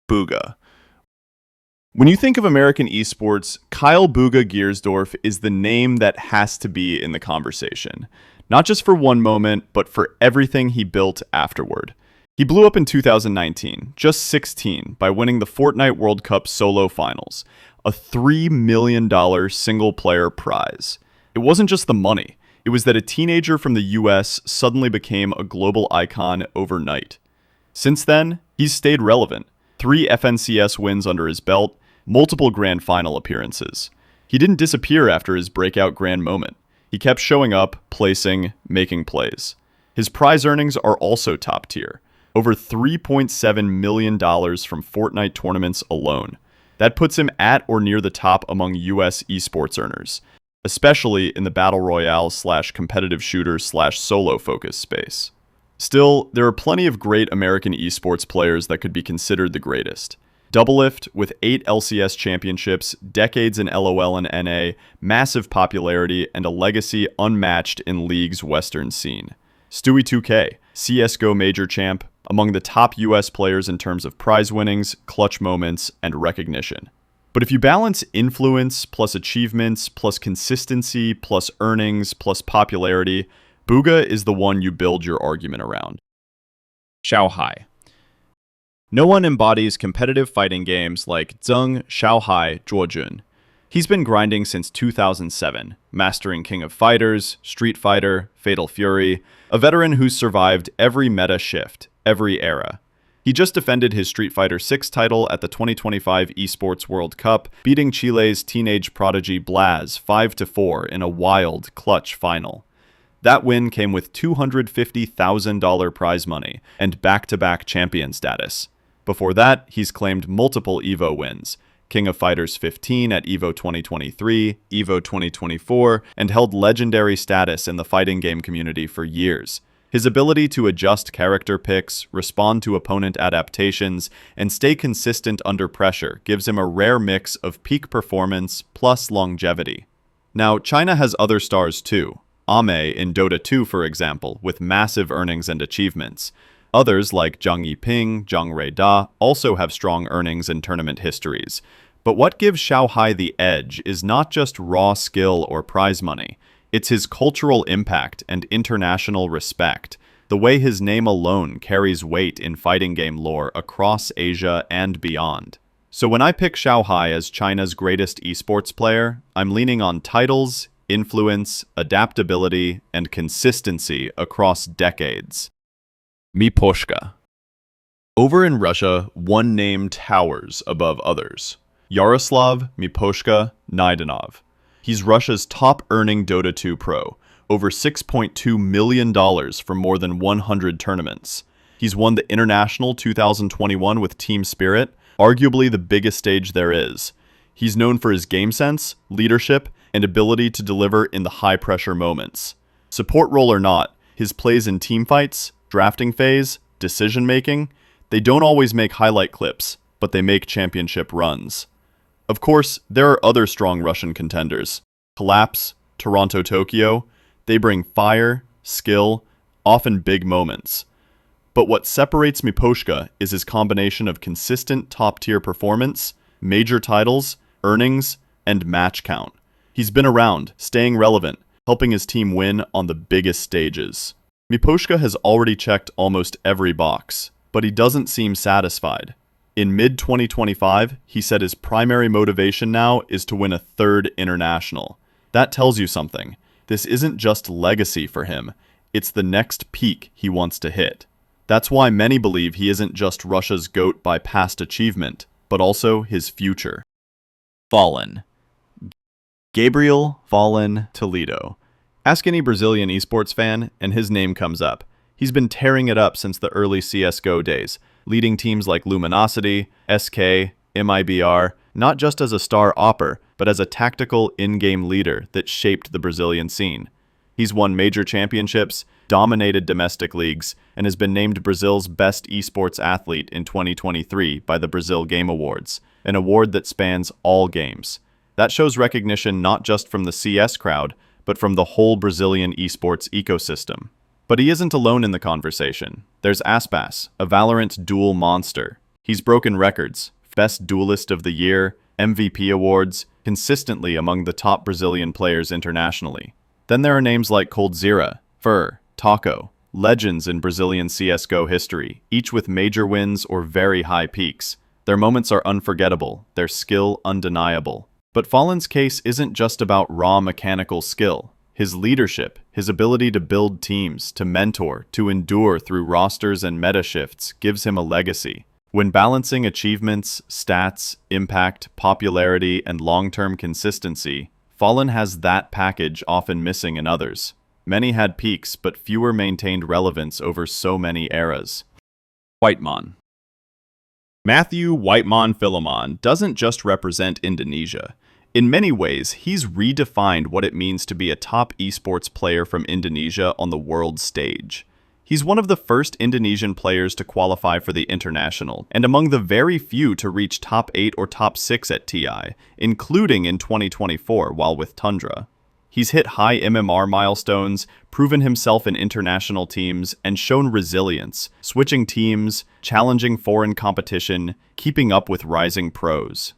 Bugha. When you think of American esports, Kyle Bugha Giersdorf is the name that has to be in the conversation. Not just for one moment, but for everything he built afterward. He blew up in 2019, just 16, by winning the Fortnite World Cup solo finals, a $3 million single-player prize. It wasn't just the money. It was that a teenager from the US suddenly became a global icon overnight. Since then, he's stayed relevant. 3 FNCS wins under his belt, multiple grand final appearances. He didn't disappear after his breakout grand moment. He kept showing up, placing, making plays. His prize earnings are also top tier. Over $3.7 million from Fortnite tournaments alone. That puts him at or near the top among US esports earners, especially in the battle royale / competitive shooter / solo focus space. Still, there are plenty of great American esports players that could be considered the greatest. Doublelift, with 8 LCS championships, decades in LOL and NA, massive popularity, and a legacy unmatched in League's Western scene. Stewie 2K, CSGO major champ, among the top US players in terms of prize winnings, clutch moments, and recognition. But if you balance influence plus achievements plus consistency plus earnings plus popularity, Bugha is the one you build your argument around. Xiaohai. No one embodies competitive fighting games like Zheng Xiaohai Zhuojun. He's been grinding since 2007, mastering King of Fighters, Street Fighter, Fatal Fury, a veteran who's survived every meta shift, every era. He just defended his Street Fighter 6 title at the 2025 Esports World Cup, beating Chile's teenage prodigy Blaz 5-4 in a wild, clutch final. That win came with $250,000 prize money and back-to-back champion status. Before that, he's claimed multiple EVO wins, King of Fighters 15 at EVO 2023, EVO 2024, and held legendary status in the fighting game community for years. His ability to adjust character picks, respond to opponent adaptations, and stay consistent under pressure gives him a rare mix of peak performance plus longevity. Now, China has other stars too. Ame in Dota 2, for example, with massive earnings and achievements. Others, like Zhang Yiping, Zhang Ruida, also have strong earnings and tournament histories. But what gives Xiaohai the edge is not just raw skill or prize money. It's his cultural impact and international respect, the way his name alone carries weight in fighting game lore across Asia and beyond. So when I pick Xiaohai as China's greatest esports player, I'm leaning on titles, influence, adaptability, and consistency across decades. Miposhka. Over in Russia, one name towers above others. Yaroslav Miposhka Naidanov. He's Russia's top-earning Dota 2 pro, over $6.2 million for more than 100 tournaments. He's won the International 2021 with Team Spirit, arguably the biggest stage there is. He's known for his game sense, leadership, and ability to deliver in the high-pressure moments. Support role or not, his plays in teamfights, drafting phase, decision-making, they don't always make highlight clips, but they make championship runs. Of course, there are other strong Russian contenders. Collapse, Toronto Tokyo, they bring fire, skill, often big moments. But what separates Miposhka is his combination of consistent top-tier performance, major titles, earnings, and match count. He's been around, staying relevant, helping his team win on the biggest stages. Miposhka has already checked almost every box, but he doesn't seem satisfied. In mid-2025, he said his primary motivation now is to win a 3rd international. That tells you something. This isn't just legacy for him, it's the next peak he wants to hit. That's why many believe he isn't just Russia's GOAT by past achievement, but also his future. Fallen. Gabriel Fallen Toledo. Ask any Brazilian esports fan, and his name comes up. He's been tearing it up since the early CSGO days, leading teams like Luminosity, SK, MIBR, not just as a star opper, but as a tactical in-game leader that shaped the Brazilian scene. He's won major championships, dominated domestic leagues, and has been named Brazil's best esports athlete in 2023 by the Brazil Game Awards, an award that spans all games. That shows recognition not just from the CS crowd, but from the whole Brazilian esports ecosystem. But he isn't alone in the conversation. There's Aspas, a Valorant dual monster. He's broken records, Best Duelist of the Year, MVP awards, consistently among the top Brazilian players internationally. Then there are names like Coldzera, Fur, Taco, legends in Brazilian CSGO history, each with major wins or very high peaks. Their moments are unforgettable, their skill undeniable. But Fallen's case isn't just about raw mechanical skill. His leadership, his ability to build teams, to mentor, to endure through rosters and meta shifts gives him a legacy. When balancing achievements, stats, impact, popularity, and long-term consistency, Fallen has that package often missing in others. Many had peaks, but fewer maintained relevance over so many eras. Whitemon. Matthew Whitemon Philemon doesn't just represent Indonesia. In many ways, he's redefined what it means to be a top esports player from Indonesia on the world stage. He's one of the first Indonesian players to qualify for the International, and among the very few to reach top 8 or top 6 at TI, including in 2024 while with Tundra. He's hit high MMR milestones, proven himself in international teams, and shown resilience, switching teams, challenging foreign competition, keeping up with rising pros.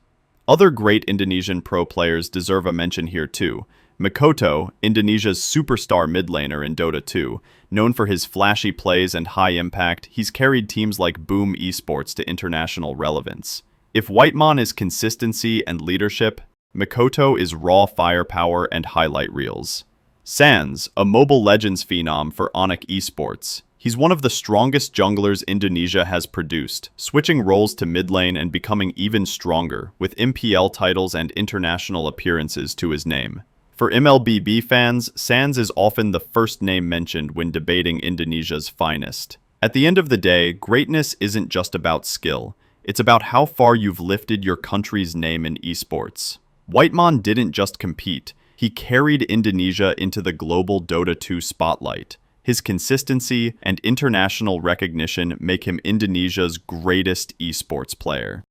Other great Indonesian pro players deserve a mention here too. Mikoto, Indonesia's superstar mid laner in Dota 2, known for his flashy plays and high impact, he's carried teams like Boom Esports to international relevance. If Whitemon is consistency and leadership, Mikoto is raw firepower and highlight reels. Sans, a Mobile Legends phenom for Onyx Esports. He's one of the strongest junglers Indonesia has produced, switching roles to mid lane and becoming even stronger, with MPL titles and international appearances to his name. For MLBB fans, Sans is often the first name mentioned when debating Indonesia's finest. At the end of the day, greatness isn't just about skill. It's about how far you've lifted your country's name in esports. Whitemon didn't just compete, he carried Indonesia into the global Dota 2 spotlight. His consistency and international recognition make him Indonesia's greatest esports player.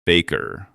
Faker.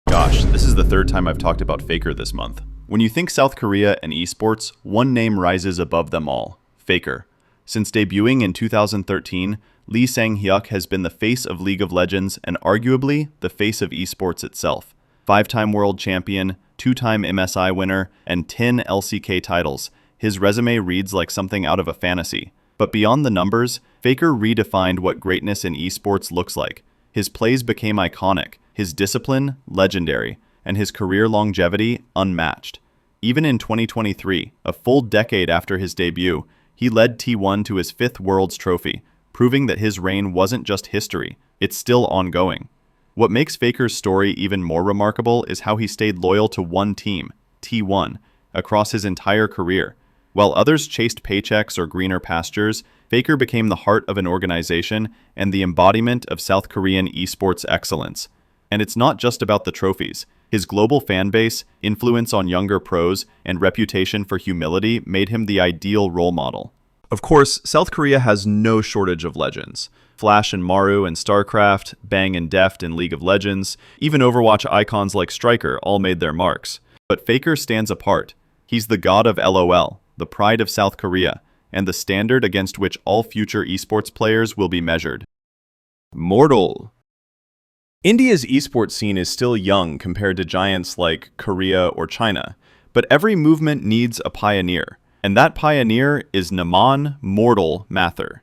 Gosh, this is the third time I've talked about Faker this month. When you think South Korea and esports, one name rises above them all: Faker. Since debuting in 2013, Lee Sang-hyuk has been the face of League of Legends and arguably the face of esports itself. 5-time world champion, 2-time MSI winner, and 10 LCK titles. His resume reads like something out of a fantasy. But beyond the numbers, Faker redefined what greatness in esports looks like. His plays became iconic, his discipline legendary, and his career longevity unmatched. Even in 2023, a full decade after his debut, he led T1 to his 5th Worlds trophy, proving that his reign wasn't just history, it's still ongoing. What makes Faker's story even more remarkable is how he stayed loyal to one team, T1, across his entire career. While others chased paychecks or greener pastures, Faker became the heart of an organization and the embodiment of South Korean esports excellence. And it's not just about the trophies. His global fan base, influence on younger pros, and reputation for humility made him the ideal role model. Of course, South Korea has no shortage of legends. Flash and Maru in StarCraft, Bang and Deft in League of Legends, even Overwatch icons like Striker all made their marks. But Faker stands apart. He's the god of LOL, the pride of South Korea, and the standard against which all future esports players will be measured. Mortal. India's esports scene is still young compared to giants like Korea or China, but every movement needs a pioneer, and that pioneer is Naman Mortal Mathur.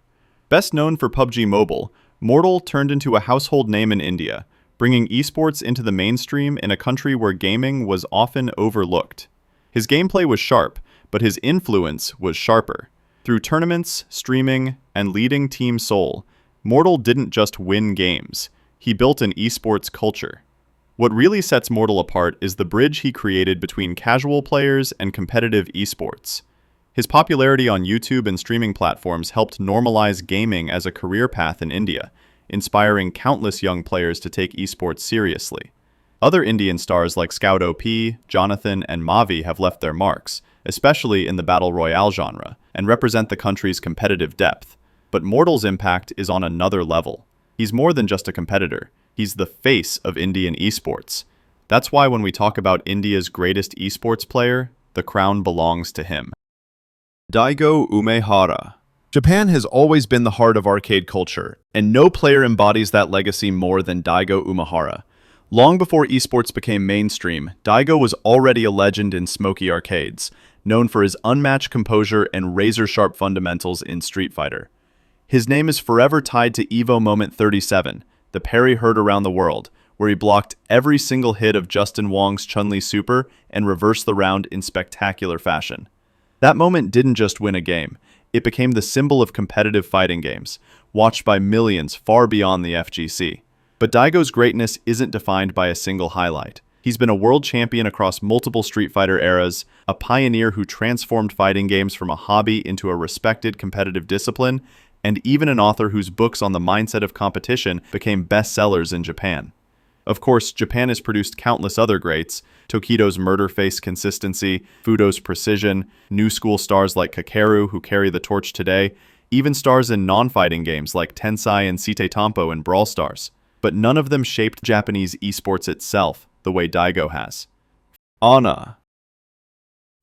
Best known for PUBG Mobile, Mortal turned into a household name in India, bringing esports into the mainstream in a country where gaming was often overlooked. His gameplay was sharp, but his influence was sharper. Through tournaments, streaming, and leading Team Seoul, Mortal didn't just win games, he built an esports culture. What really sets Mortal apart is the bridge he created between casual players and competitive esports. His popularity on YouTube and streaming platforms helped normalize gaming as a career path in India, inspiring countless young players to take esports seriously. Other Indian stars like Scout OP, Jonathan, and Mavi have left their marks, especially in the Battle Royale genre, and represent the country's competitive depth. But Mortal's impact is on another level. He's more than just a competitor. He's the face of Indian esports. That's why when we talk about India's greatest esports player, the crown belongs to him. Daigo Umehara. Japan has always been the heart of arcade culture, and no player embodies that legacy more than Daigo Umehara. Long before esports became mainstream, Daigo was already a legend in smoky arcades, known for his unmatched composure and razor-sharp fundamentals in Street Fighter. His name is forever tied to Evo Moment 37, the parry heard around the world, where he blocked every single hit of Justin Wong's Chun-Li Super and reversed the round in spectacular fashion. That moment didn't just win a game, it became the symbol of competitive fighting games, watched by millions far beyond the FGC. But Daigo's greatness isn't defined by a single highlight. He's been a world champion across multiple Street Fighter eras, a pioneer who transformed fighting games from a hobby into a respected competitive discipline, and even an author whose books on the mindset of competition became bestsellers in Japan. Of course, Japan has produced countless other greats: Tokido's murder-face consistency, Fudo's precision, new school stars like Kakeru who carry the torch today, even stars in non-fighting games like Tensai and Site Tampo and Brawl Stars. But none of them shaped Japanese esports itself the way Daigo has. Anna.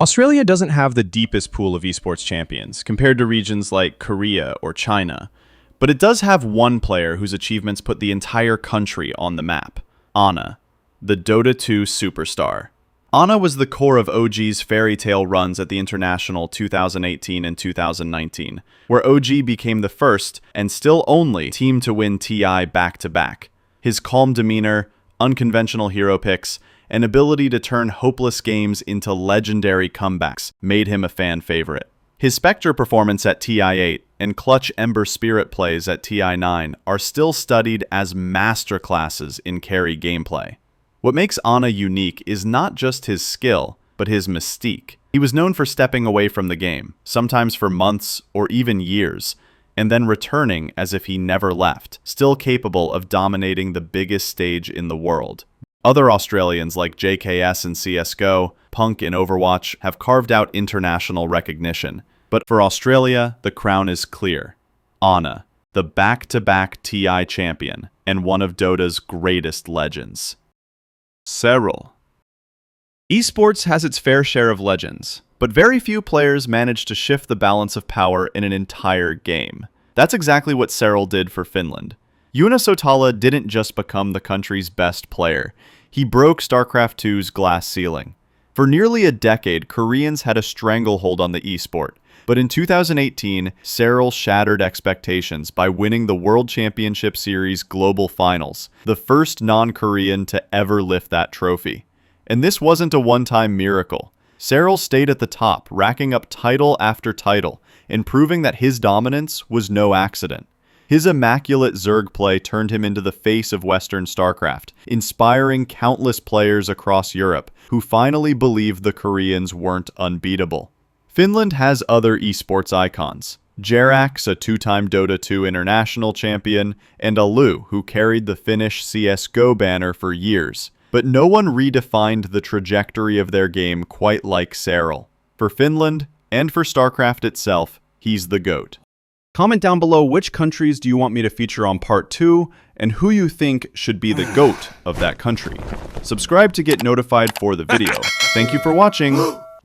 Australia doesn't have the deepest pool of esports champions compared to regions like Korea or China, but it does have one player whose achievements put the entire country on the map: Anna, the Dota 2 superstar. Anna was the core of OG's fairy tale runs at the International 2018 and 2019, where OG became the first, and still only, team to win TI back-to-back. His calm demeanor, unconventional hero picks, and ability to turn hopeless games into legendary comebacks made him a fan favorite. His Spectre performance at TI8 and clutch Ember Spirit plays at TI9 are still studied as masterclasses in carry gameplay. What makes Anna unique is not just his skill, but his mystique. He was known for stepping away from the game, sometimes for months or even years, and then returning as if he never left, still capable of dominating the biggest stage in the world. Other Australians like JKS in CSGO, Punk in Overwatch have carved out international recognition. But for Australia, the crown is clear. Anna, the back-to-back TI champion and one of Dota's greatest legends. Serral. Esports has its fair share of legends, but very few players manage to shift the balance of power in an entire game. That's exactly what Serral did for Finland. Joona Sotala didn't just become the country's best player. He broke StarCraft 2's glass ceiling. For nearly a decade, Koreans had a stranglehold on the esport. But in 2018, Serral shattered expectations by winning the World Championship Series Global Finals, the first non-Korean to ever lift that trophy. And this wasn't a one-time miracle. Serral stayed at the top, racking up title after title, and proving that his dominance was no accident. His immaculate Zerg play turned him into the face of Western StarCraft, inspiring countless players across Europe who finally believed the Koreans weren't unbeatable. Finland has other esports icons: Jerax, a two-time Dota 2 international champion, and Alu, who carried the Finnish CSGO banner for years. But no one redefined the trajectory of their game quite like Serral. For Finland, and for StarCraft itself, he's the GOAT. Comment down below which countries do you want me to feature on part 2, and who you think should be the GOAT of that country. Subscribe to get notified for the video. Thank you for watching.